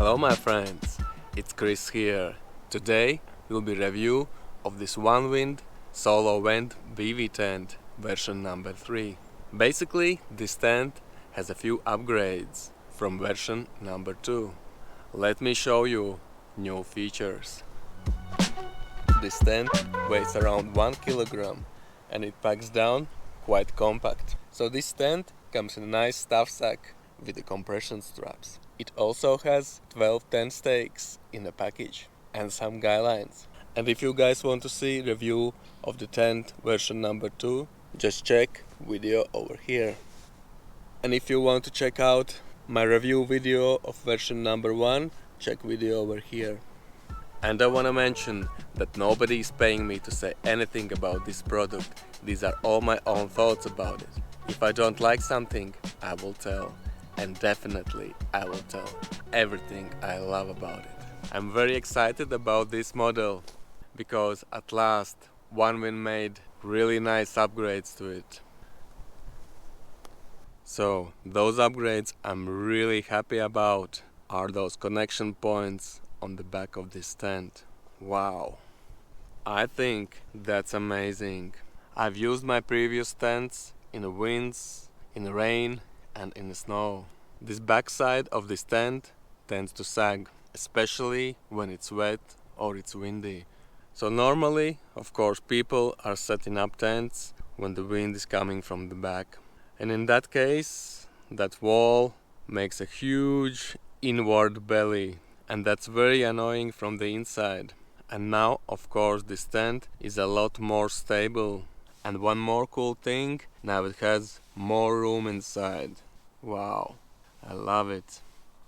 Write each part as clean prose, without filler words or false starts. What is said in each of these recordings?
Hello my friends, it's Chris here. Today will be review of this Onewind SoloVent Bivy tent version number 3. Basically this tent has a few upgrades from version number 2. Let me show you new features. This tent weighs around 1 kilogram and it packs down quite compact. So this tent comes in a nice stuff sack with the compression straps. It also has 12 tent stakes in the package and some guidelines. And if you guys want to see review of the tent version number 2, just check video over here. And if you want to check out my review video of version number 1, check video over here. And I want to mention that nobody is paying me to say anything about this product. These are all my own thoughts about it. If I don't like something, I will tell. And definitely I will tell everything I love about it. I'm very excited about this model because at last Onewind made really nice upgrades to it. So those upgrades I'm really happy about are those connection points on the back of this tent. Wow, I think that's amazing. I've used my previous tents in the winds, in the rain and in the snow. This backside of this tent tends to sag, especially when it's wet or it's windy. So normally, of course, people are setting up tents when the wind is coming from the back. And in that case, that wall makes a huge inward belly, and that's very annoying from the inside. And now, of course, this tent is a lot more stable. And one more cool thing, now it has more room inside. Wow, I love it.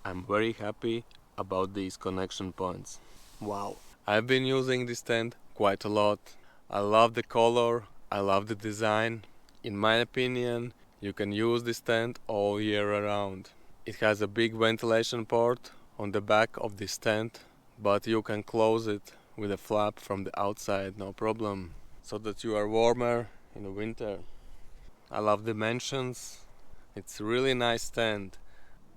I'm very happy about these connection points. Wow. I've been using this tent quite a lot. I love the color, I love the design. In my opinion, you can use this tent all year around. It has a big ventilation port on the back of this tent, but you can close it with a flap from the outside, no problem, so that you are warmer in the winter. I love dimensions. It's a really nice tent,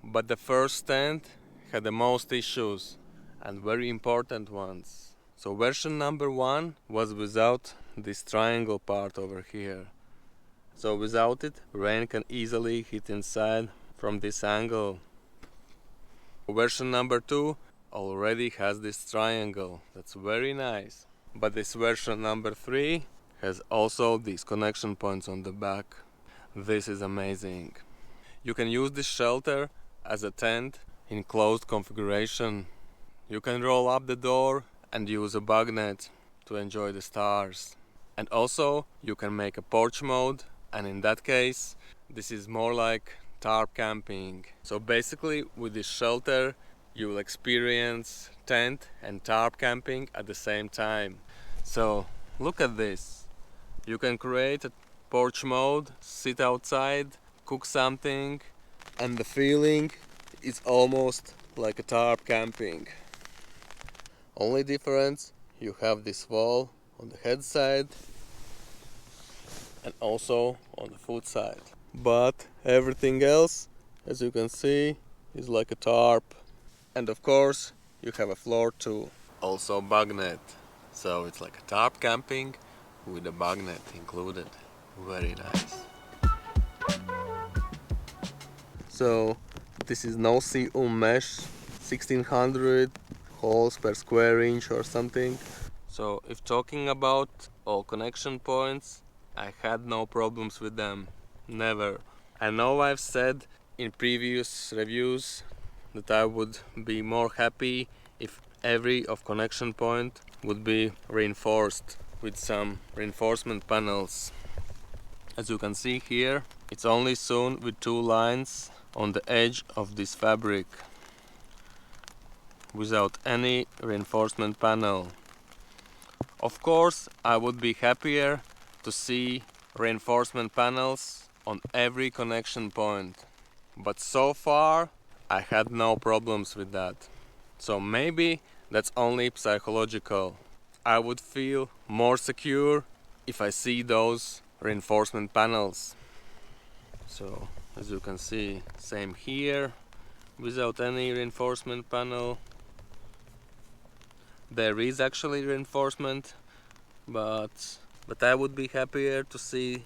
but the first tent had the most issues and very important ones. So version number 1 was without this triangle part over here. So without it, rain can easily hit inside from this angle. Version number 2 already has this triangle. That's very nice. But this version number 3 has also these connection points on the back. This is amazing. You can use this shelter as a tent in closed configuration. You can roll up the door and use a bug net to enjoy the stars. And also you can make a porch mode, and in that case this is more like tarp camping. So basically with this shelter you will experience tent and tarp camping at the same time. So look at this. You can create a porch mode, sit outside, cook something, and the feeling is almost like a tarp camping. Only difference, you have this wall on the head side and also on the foot side. But everything else, as you can see, is like a tarp. And of course, you have a floor too. Also bug net. So it's like a tarp camping with a bug net included. Very nice. So this is no-see-um mesh, 1600 holes per square inch or something. So if talking about all connection points, I had no problems with them. Never. I know I've said in previous reviews that I would be more happy if every of connection point would be reinforced with some reinforcement panels. As you can see here, it's only sewn with 2 lines on the edge of this fabric without any reinforcement panel. Of course, I would be happier to see reinforcement panels on every connection point, but so far I had no problems with that. So maybe that's only psychological. I would feel more secure if I see those reinforcement panels. So as you can see, same here, without any reinforcement panel. There is actually reinforcement, but I would be happier to see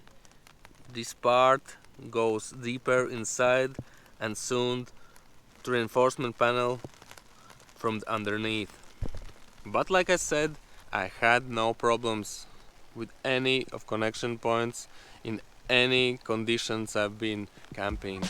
this part goes deeper inside and soon to reinforcement panel from the underneath. But like I said, I had no problems with any of connection points in any conditions I've been camping.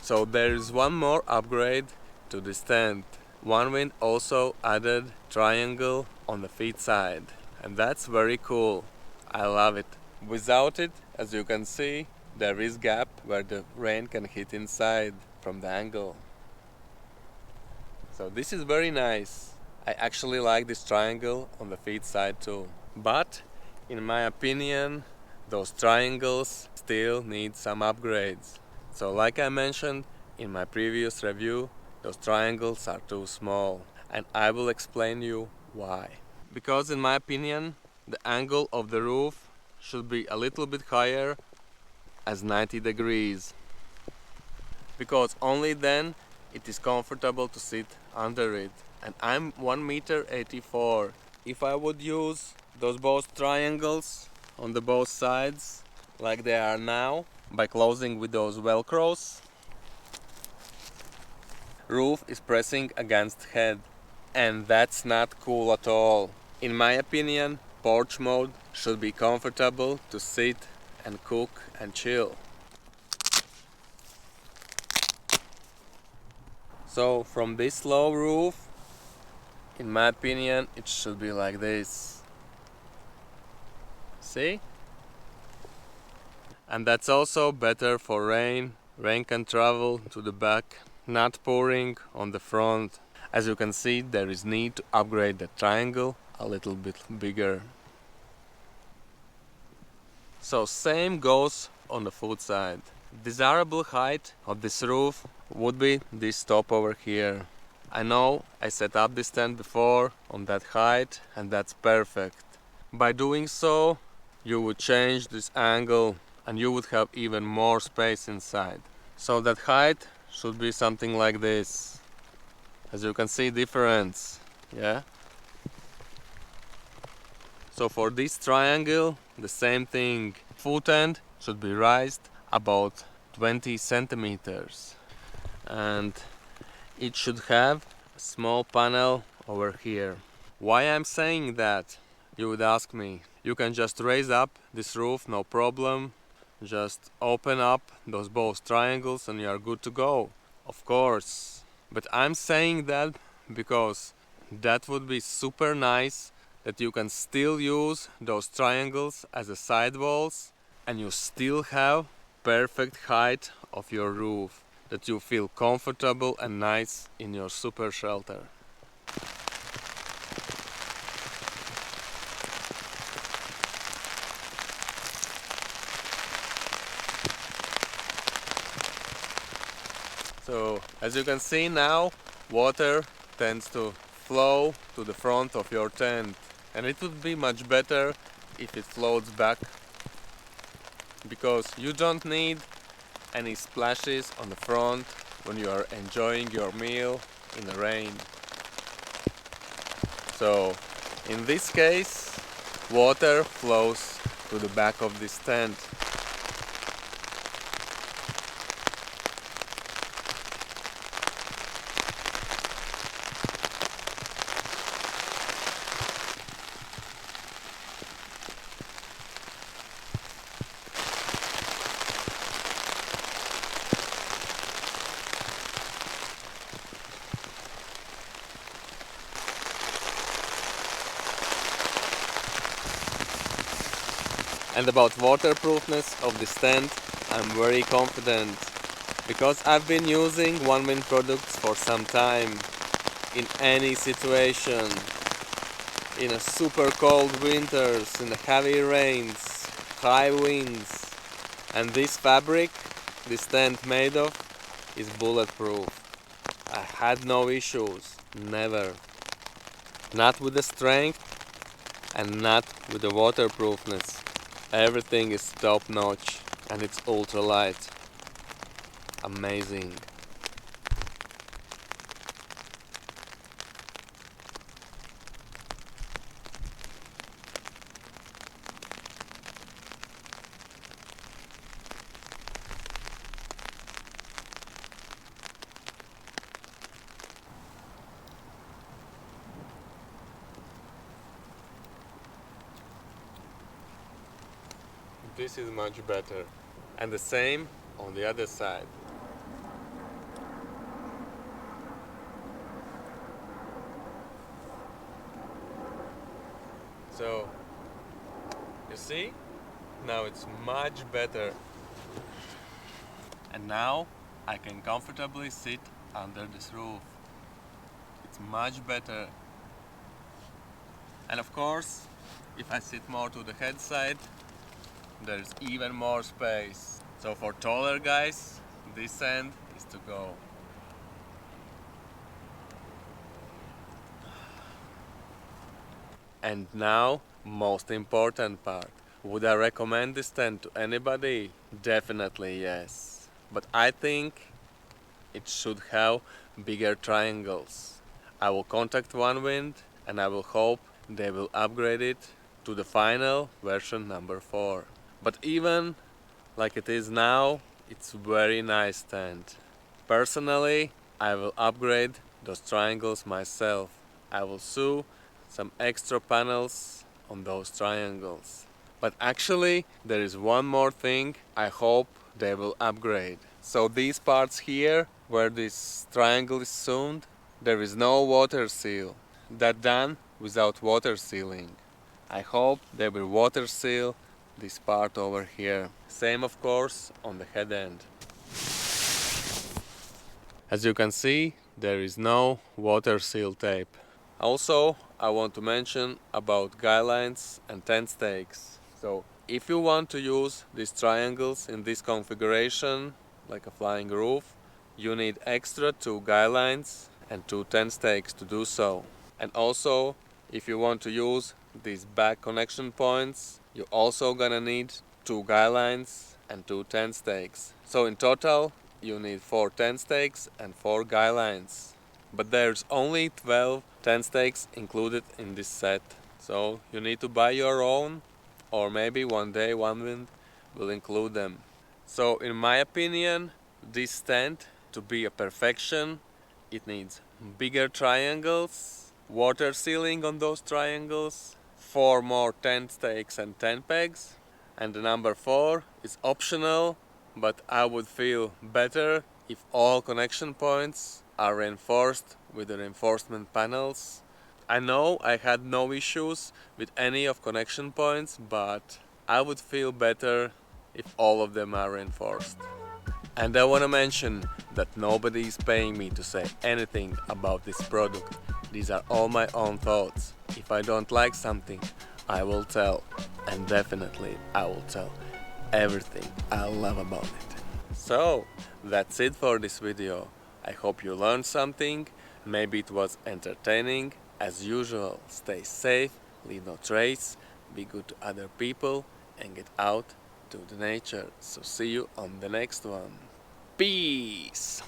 So there is one more upgrade to this tent. Onewind also added triangle on the feet side, and that's very cool. I love it. Without it, as you can see, there is gap where the rain can hit inside from the angle. So this is very nice. I actually like this triangle on the feet side too. But in my opinion, those triangles still need some upgrades. So like I mentioned in my previous review, those triangles are too small, and I will explain you why. Because in my opinion, the angle of the roof should be a little bit higher as 90 degrees. Because only then it is comfortable to sit under it. And I'm 1.84 m. If I would use those both triangles on the both sides like they are now, by closing with those velcros, roof is pressing against head, and that's not cool at all. In my opinion, porch mode should be comfortable to sit and cook and chill. So from this low roof, in my opinion, it should be like this. See? And that's also better for rain. Rain can travel to the back, not pouring on the front. As you can see, there is need to upgrade the triangle a little bit bigger. So same goes on the foot side. Desirable height of this roof would be this top over here. I know I set up this tent before on that height, and that's perfect. By doing so, you would change this angle and you would have even more space inside. So that height should be something like this. As you can see, difference, yeah? So for this triangle, the same thing. Foot end should be raised about 20 centimeters. And it should have a small panel over here. Why I'm saying that, you would ask me. You can just raise up this roof, no problem. Just open up those both triangles and you are good to go. Of course. But I'm saying that because that would be super nice that you can still use those triangles as a side walls and you still have perfect height of your roof, that you feel comfortable and nice in your super shelter. So as you can see now, water tends to flow to the front of your tent, and it would be much better if it floats back, because you don't need any splashes on the front when you are enjoying your meal in the rain. So in this case, water flows to the back of this tent. And about waterproofness of this tent, I'm very confident, because I've been using Onewind products for some time, in any situation, in a super cold winters, in the heavy rains, high winds, and this fabric this tent made of is bulletproof. I had no issues, never. Not with the strength and not with the waterproofness. Everything is top notch and it's ultralight. Amazing. This is much better. And the same on the other side. So, you see? Now it's much better. And now I can comfortably sit under this roof. It's much better. And of course, if I sit more to the head side, there's even more space. So for taller guys, this end is to go. And now, most important part. Would I recommend this tent to anybody? Definitely yes. But I think it should have bigger triangles. I will contact Onewind and I will hope they will upgrade it to the final version number 4. But even like it is now, it's very nice tent. Personally, I will upgrade those triangles myself. I will sew some extra panels on those triangles. But actually, there is one more thing I hope they will upgrade. So these parts here, where this triangle is sewn, there is no water seal. That done without water sealing. I hope they will water seal this part over here. Same of course on the head end. As you can see, there is no water seal tape. Also, I want to mention about guidelines and tent stakes. So if you want to use these triangles in this configuration, like a flying roof, you need extra 2 guidelines and 2 tent stakes to do so. And also, if you want to use these back connection points, you're also gonna need 2 guidelines and 2 tent stakes. So in total, you need 4 tent stakes and 4 guidelines. But there's only 12 tent stakes included in this set. So you need to buy your own, or maybe one day Onewind will include them. So in my opinion, this tent, to be a perfection, it needs bigger triangles, water sealing on those triangles, 4 more tent stakes and tent pegs, and the number 4 is optional, but I would feel better if all connection points are reinforced with the reinforcement panels. I know I had no issues with any of connection points, but I would feel better if all of them are reinforced. And I want to mention that nobody is paying me to say anything about this product. These are all my own thoughts. If I don't like something, I will tell. And definitely I will tell everything I love about it. So, that's it for this video. I hope you learned something. Maybe it was entertaining. As usual, stay safe, leave no trace, be good to other people, and get out to the nature. So see you on the next one. Peace!